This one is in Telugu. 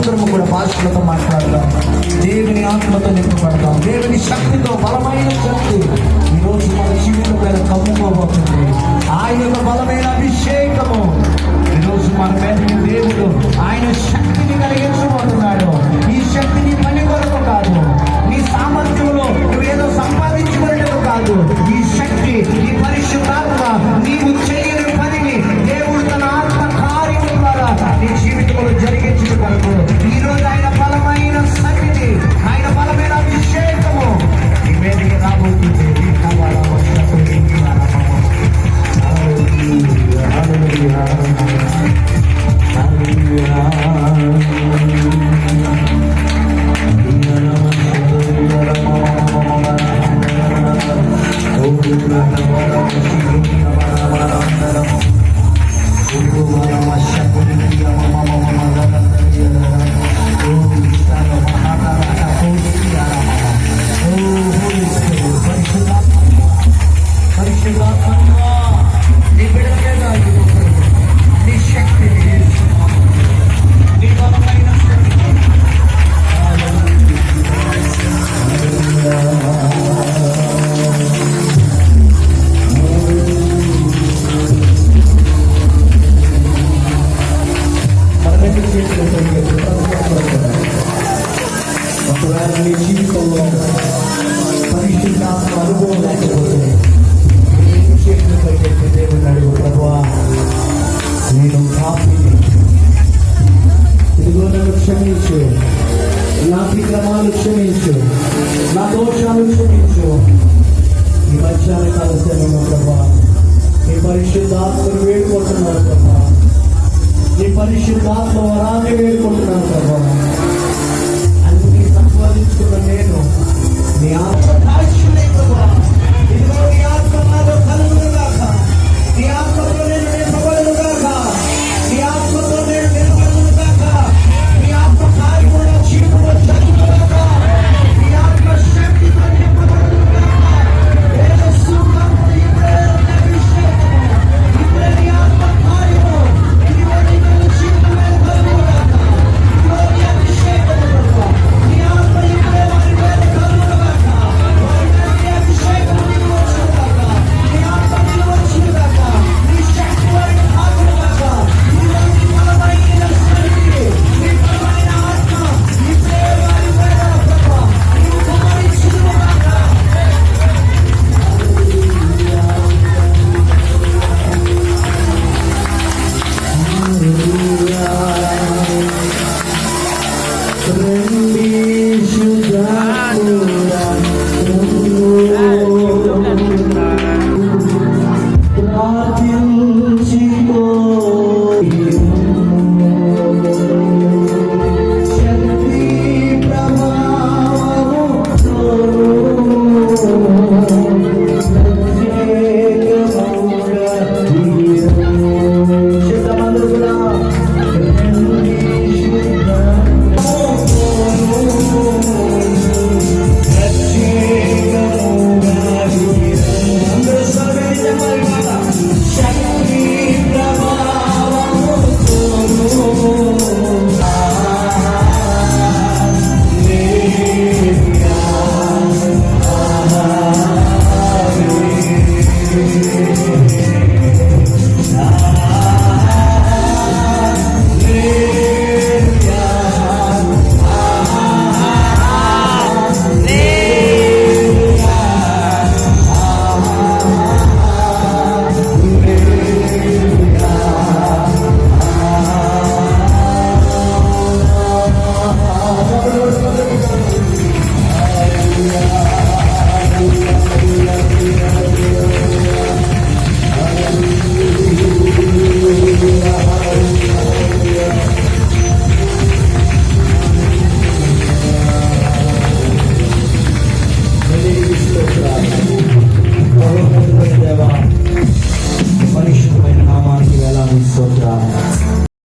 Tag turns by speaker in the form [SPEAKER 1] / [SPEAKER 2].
[SPEAKER 1] మనందరము కూడా భాషలతో మాట్లాడదాం. దేవుని ఆత్మతో నింపబడతాం. దేవుని శక్తితో, బలమైన శక్తి ఈరోజు మన జీవితం మీద కమ్ముకోబోతుంది. ఆయన యొక్క బలమైన అభిషేకము ఈరోజు మన మీద దేవుడు ఆయన శక్తిని కలిగించబోతున్నాడు. ఈ శక్తి నీ పని కొరకు కాదు, నీ సామర్థ్యంలో నువ్వేదో సంపాదించుకునేది కాదు. ఈ శక్తి ఈ పరిశుద్ధాత్మ నీవు చేయని పనిని దేవుడు తన ఆత్మ కార్యము ద్వారా నీ జీవితంలో జరిగించడం కొరకు ఈరోజు ఆయన బలమైన సన్నిధి, ఆయన బలమైన అభిషేకము నీ మీదకి రాబోతుంది. ఒకవేళ నీ జీవితంలో పరిశుద్ధాత్మ అనుభవం లేకపోతే నేను చేతులపై చెప్పి దేవుని అడుగు, ప్రభువా నేను పాపిని, ఇదిగో నన్ను క్షమించు, నా అతిక్రమాలు క్షమించు, నా దోషాలు క్షమించు. ఈ మధ్యాహ్న కాల సమయంలో ప్రభువా నీ పరిశుద్ధాత్మను వేడుకుంటున్నాను. ప్రభువా నీ పరిశుద్ధాత్మ వరాన్ని వేడుకుంటున్నాను. ప్రభువా